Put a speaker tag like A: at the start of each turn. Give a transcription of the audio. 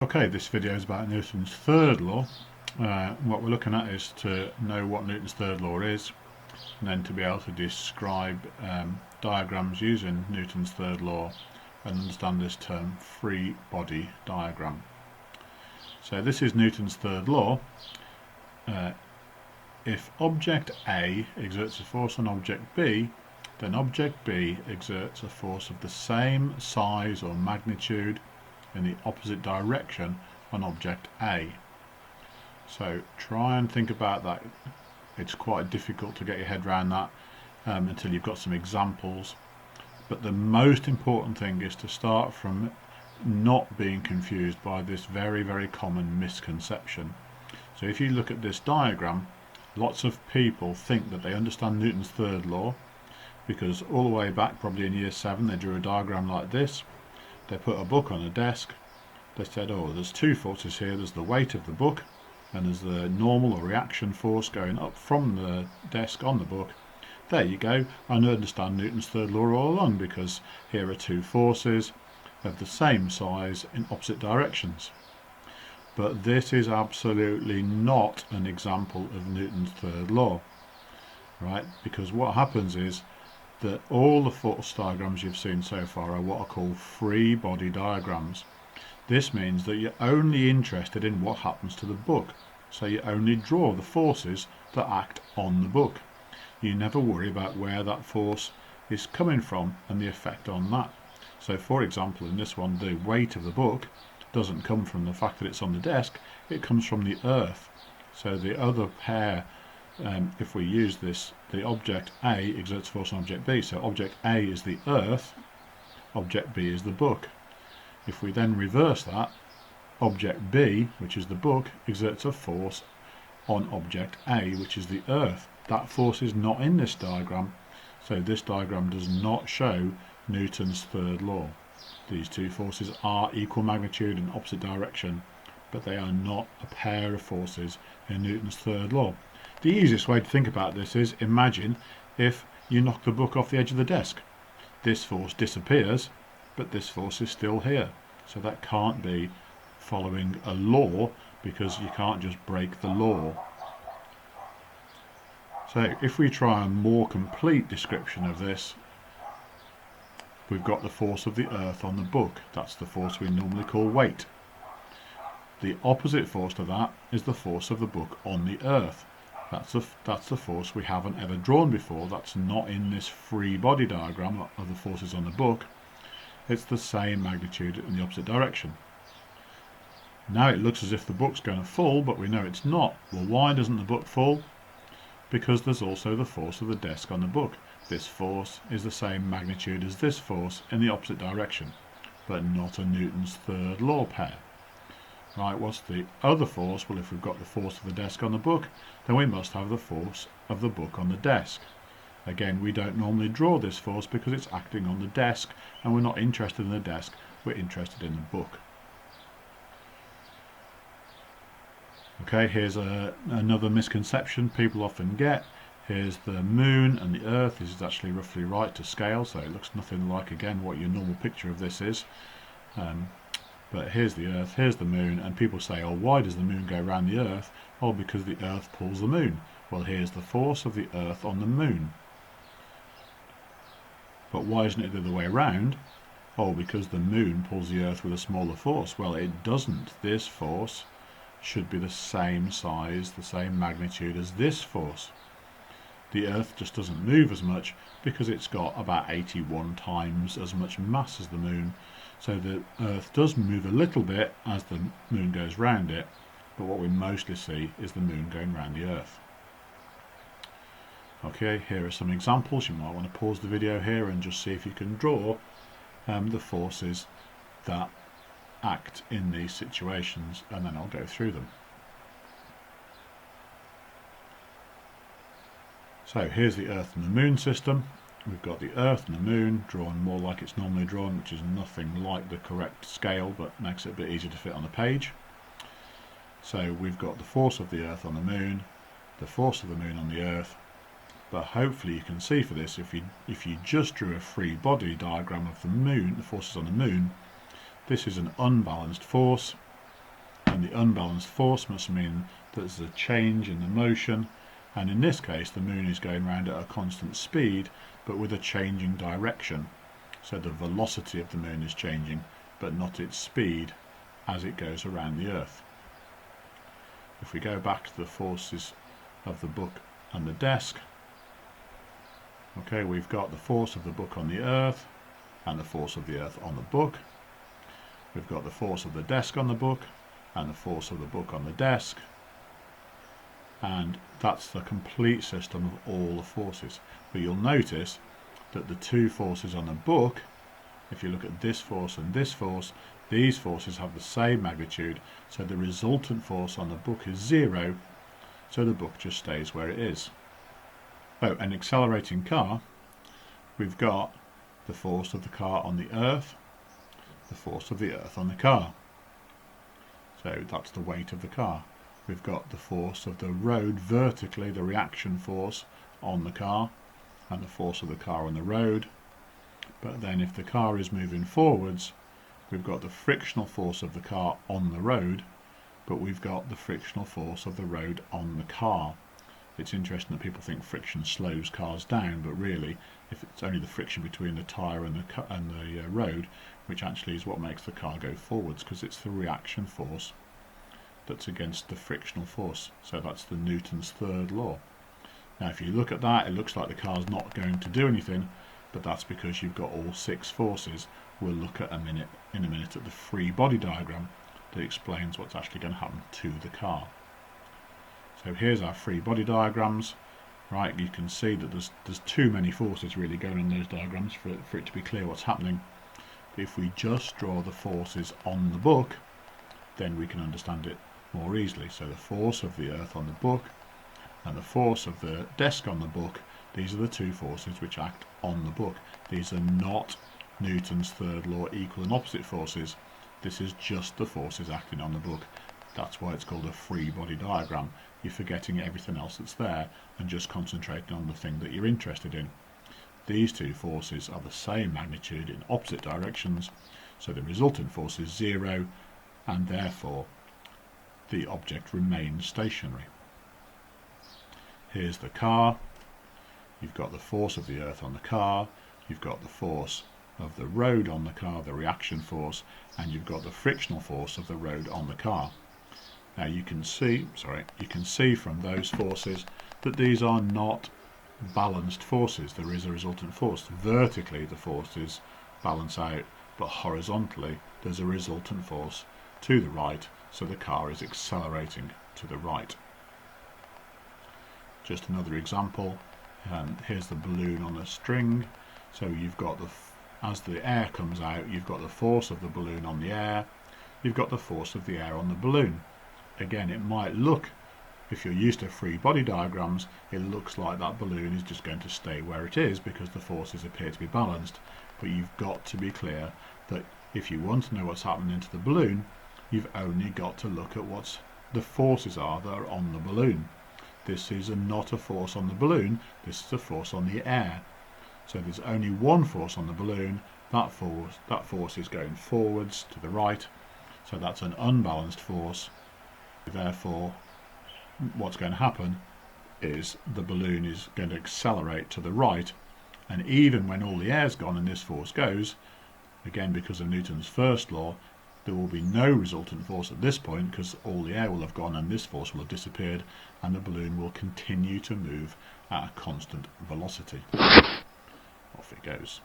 A: Okay, this video is about Newton's third law. What we're looking at is to know what Newton's third law is, and then to be able to describe diagrams using Newton's third law and understand this term free body diagram. So this is Newton's third law. If object A exerts a force on object B, then object B exerts a force of the same size or magnitude in the opposite direction on object A. So try and think about that. It's quite difficult to get your head around that until you've got some examples. But the most important thing is to start from not being confused by this very, very common misconception. So if you look at this diagram, lots of people think that they understand Newton's third law because all the way back, probably in year 7, they drew a diagram like this. They put a book on a desk. They said, oh, there's two forces here. There's the weight of the book and there's the normal or reaction force going up from the desk on the book. There you go. I understand Newton's third law all along because here are two forces of the same size in opposite directions. But this is absolutely not an example of Newton's third law, right? Because what happens is that all the force diagrams you've seen so far are what are called free body diagrams. This means that you're only interested in what happens to the book, so you only draw the forces that act on the book. You never worry about where that force is coming from and the effect on that. So for example, in this one, the weight of the book doesn't come from the fact that it's on the desk, it comes from the earth. So the other pair, if we use this, the object A exerts force on object B. So object A is the earth, object B is the book. If we then reverse that, object B, which is the book, exerts a force on object A, which is the earth. That force is not in this diagram, so this diagram does not show Newton's third law. These two forces are equal magnitude in opposite direction, but they are not a pair of forces in Newton's third law. The easiest way to think about this is imagine if you knock the book off the edge of the desk. This force disappears, but this force is still here. So that can't be following a law because you can't just break the law. So if we try a more complete description of this, we've got the force of the earth on the book. That's the force we normally call weight. The opposite force to that is the force of the book on the earth. That's the force we haven't ever drawn before. That's not in this free body diagram of the forces on the book. It's the same magnitude in the opposite direction. Now it looks as if the book's going to fall, but we know it's not. Well, why doesn't the book fall? Because there's also the force of the desk on the book. This force is the same magnitude as this force in the opposite direction, but not a Newton's third law pair. Right, what's the other force? Well, if we've got the force of the desk on the book, then we must have the force of the book on the desk. Again, we don't normally draw this force because it's acting on the desk, and we're not interested in the desk, we're interested in the book. Okay, here's another misconception people often get. Here's the moon and the earth. This is actually roughly right to scale, so it looks nothing like, again, what your normal picture of this is. But here's the earth, here's the moon, and people say, oh, why does the moon go around the earth? Oh, because the earth pulls the moon. Well, here's the force of the earth on the moon. But why isn't it the other way around? Oh, because the moon pulls the earth with a smaller force. Well, it doesn't. This force should be the same size, the same magnitude as this force. The earth just doesn't move as much because it's got about 81 times as much mass as the moon. So the earth does move a little bit as the moon goes round it, but what we mostly see is the moon going round the earth. Okay, here are some examples. You might want to pause the video here and just see if you can draw the forces that act in these situations, and then I'll go through them. So here's the Earth and the Moon system. We've got the Earth and the Moon drawn more like it's normally drawn, which is nothing like the correct scale, but makes it a bit easier to fit on the page. So we've got the force of the Earth on the Moon, the force of the Moon on the Earth, but hopefully you can see for this, if you just drew a free body diagram of the Moon, the forces on the Moon, this is an unbalanced force, and the unbalanced force must mean that there's a change in the motion, and in this case the moon is going around at a constant speed but with a changing direction. So the velocity of the moon is changing but not its speed as it goes around the Earth. If we go back to the forces of the book and the desk, okay, we've got the force of the book on the Earth and the force of the Earth on the book. We've got the force of the desk on the book and the force of the book on the desk, and that's the complete system of all the forces. But you'll notice that the two forces on the book, if you look at this force and this force, these forces have the same magnitude, so the resultant force on the book is 0, so the book just stays where it is. So an accelerating car, we've got the force of the car on the Earth, the force of the Earth on the car. So that's the weight of the car. We've got the force of the road vertically, the reaction force on the car, and the force of the car on the road. But then if the car is moving forwards, we've got the frictional force of the car on the road, but we've got the frictional force of the road on the car. It's interesting that people think friction slows cars down, but really, if it's only the friction between the tyre and the road, which actually is what makes the car go forwards, because it's the reaction force that's against the frictional force. So that's the Newton's third law. Now if you look at that, it looks like the car's not going to do anything, but that's because you've got all 6 forces. We'll look at in a minute at the free body diagram that explains what's actually going to happen to the car. So here's our free body diagrams. Right, you can see that there's too many forces really going on those diagrams for it to be clear what's happening. But if we just draw the forces on the book, then we can understand it more easily. So the force of the Earth on the book and the force of the desk on the book, these are the two forces which act on the book. These are not Newton's third law equal and opposite forces. This is just the forces acting on the book. That's why it's called a free body diagram. You're forgetting everything else that's there and just concentrating on the thing that you're interested in. These two forces are the same magnitude in opposite directions, so the resultant force is 0, and therefore the object remains stationary. Here's the car. You've got the force of the Earth on the car, you've got the force of the road on the car, the reaction force, and you've got the frictional force of the road on the car. Now you can see from those forces that these are not balanced forces. There is a resultant force. Vertically the forces balance out, but horizontally there's a resultant force to the right, so the car is accelerating to the right. Just another example, here's the balloon on a string. So you've got as the air comes out, you've got the force of the balloon on the air, you've got the force of the air on the balloon. Again, it might look, if you're used to free body diagrams, it looks like that balloon is just going to stay where it is because the forces appear to be balanced. But you've got to be clear that if you want to know what's happening to the balloon, you've only got to look at what the forces are that are on the balloon. This is not a force on the balloon, this is a force on the air. So there's only one force on the balloon, that force is going forwards to the right, so that's an unbalanced force. Therefore, what's going to happen is the balloon is going to accelerate to the right, and even when all the air's gone and this force goes, again because of Newton's first law, there will be no resultant force at this point because all the air will have gone and this force will have disappeared, and the balloon will continue to move at a constant velocity. Off it goes.